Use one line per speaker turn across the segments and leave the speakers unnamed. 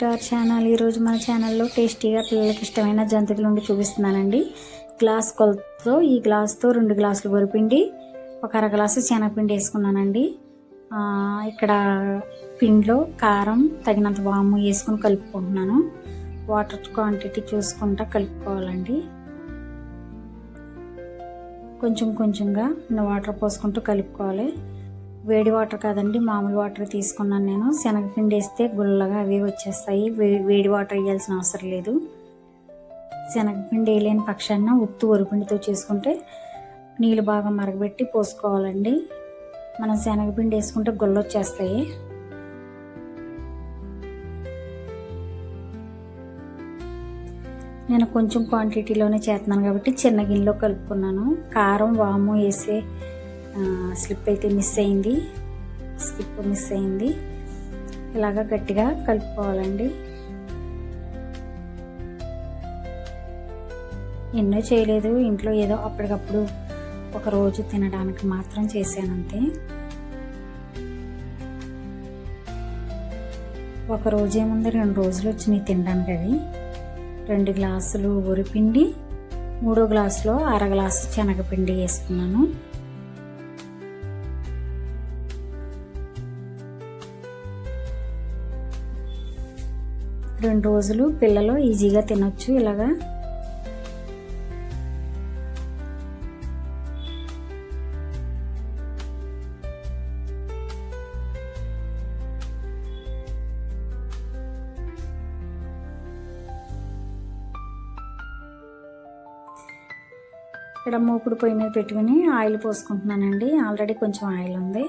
To our channel. ఈరోజు మన ఛానల్లో టేస్టీగా పిల్లలకి ఇష్టమైన జంతికలు ఉండి చూపిస్తున్నానండి. గ్లాస్ కొలతతో ఈ గ్లాస్తో 2 గ్లాసులు వరిపిండి, ఒక అర గ్లాసు శనగపిండి వేసుకున్నానండి. ఇక్కడ పిండిలో కారం తగినంత వాము వేసుకుని కలుపుకుంటున్నాను. వాటర్ క్వాంటిటీ చూసుకుంటా కలుపుకోవాలండి. కొంచెం కొంచెంగా వాటర్ పోసుకుంటూ కలుపుకోవాలి. వేడి వాటర్ కాదండి, మామూలు వాటర్ తీసుకున్నాను నేను. శనగపిండి వేస్తే గుల్లగా అవి వచ్చేస్తాయి. వేడి వాటర్ వేయాల్సిన అవసరం లేదు. శనగపిండి వేయలేని పక్షాన ఉత్తు వరిపిండితో చేసుకుంటే నీళ్ళు బాగా మరగబెట్టి పోసుకోవాలండి. మనం శనగపిండి వేసుకుంటే గుల్ల వచ్చేస్తాయి. నేను కొంచెం క్వాంటిటీలోనే చేస్తున్నాను కాబట్టి చిన్న గిన్నెలో కలుపుకున్నాను. కారం వాము వేసే స్కిప్ మిస్ అయింది. ఇలాగా గట్టిగా కలుపుకోవాలండి. ఎన్నో చేయలేదు, ఇంట్లో ఏదో అప్పటికప్పుడు ఒక రోజు తినడానికి మాత్రం చేశానంతే. ఒక రోజు ఏముంది, 2 రోజులు వచ్చినాయి తినడానికి. అవి 2 గ్లాసులు వరిపిండి, 3వ గ్లాసులో అర గ్లాసు శనగపిండి వేసుకున్నాను. రెండు రోజులు పిల్లలు ఈజీగా తినొచ్చు ఇలాగా. ఇక్కడ మూకుడు పొయ్యి మీద పెట్టుకుని ఆయిల్ పోసుకుంటున్నానండి. ఆల్రెడీ కొంచెం ఆయిల్ ఉంది.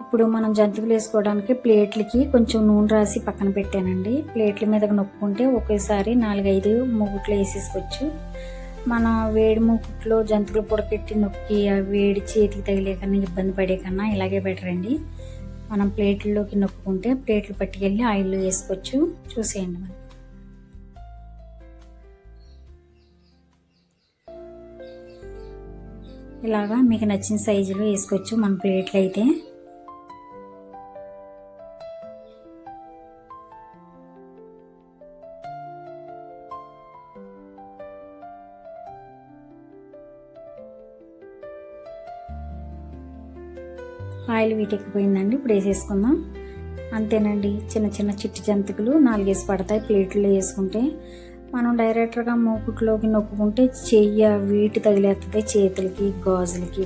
ఇప్పుడు మనం జంతికలు వేసుకోవడానికి ప్లేట్లకి కొంచెం నూనె రాసి పక్కన పెట్టానండి. ప్లేట్ల మీద నొక్కుంటే ఒకేసారి 4-5 మూకుట్లు వేసేసుకోవచ్చు. మనం వేడి మూకుట్లో జంతికలు పొడపెట్టి నొక్కి ఆ వేడి చేతికి తగిలే కన్నా ఇబ్బంది పడే కన్నా ఇలాగే బెటర్ అండి. మనం ప్లేట్లలోకి నొక్కుంటే ప్లేట్లు పట్టుకెళ్ళి ఆయిల్లో వేసుకోవచ్చు. చూసేయండి. మనం ఇలాగా మీకు నచ్చిన సైజులో వేసుకోవచ్చు మన ప్లేట్లు అయితే. ఆయిల్ వీటెక్కిపోయిందండి. ఇప్పుడు వేసేసుకుందాం. అంతేనండి, చిన్న చిన్న చిట్టి జంతికలు 4 పడతాయి ప్లేట్లో వేసుకుంటే. మనం డైరెక్ట్గా మూకుట్లోకి నొక్కుంటే చెయ్యి వీటి తగిలేస్తుంది చేతులకి గాజులకి.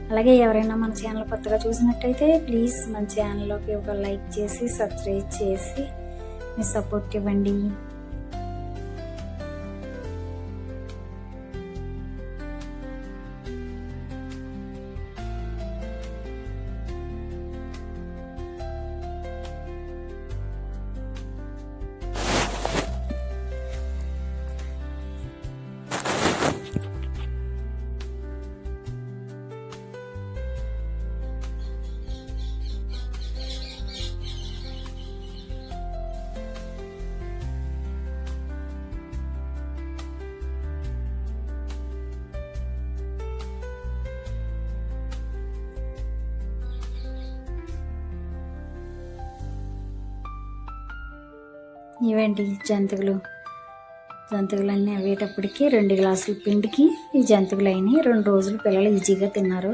అలాగే ఎవరైనా మన ఛానల్ కొత్తగా చూసినట్టయితే ప్లీజ్ మన ఛానల్లోకి ఒక లైక్ చేసి సబ్స్క్రైబ్ చేసి మీ సపోర్ట్ ఇవ్వండి. ఇవండి జంతికలన్నీ అయ్యేటప్పటికి 2 గ్లాసుల పిండికి ఈ జంతికలు అయినాయి. 2 రోజులు పిల్లలు ఈజీగా తిన్నారు.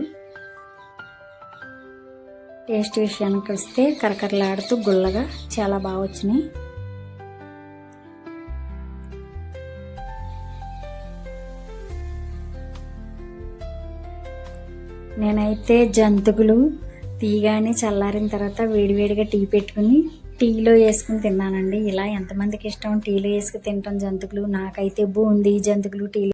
టేస్ట్ విషయానికి వస్తే కరకరలాడుతూ గుల్లగా చాలా బాగా వచ్చినాయి. నేనైతే జంతికలు తీగానే చల్లారిన తర్వాత వేడివేడిగా టీ పెట్టుకుని టీలో వేసుకుని తిన్నానండి. ఇలా ఎంతమందికి ఇష్టం టీలో వేసుకుని తింటాం జంతికలు. నాకైతే బూందీ జంతికలు టీలో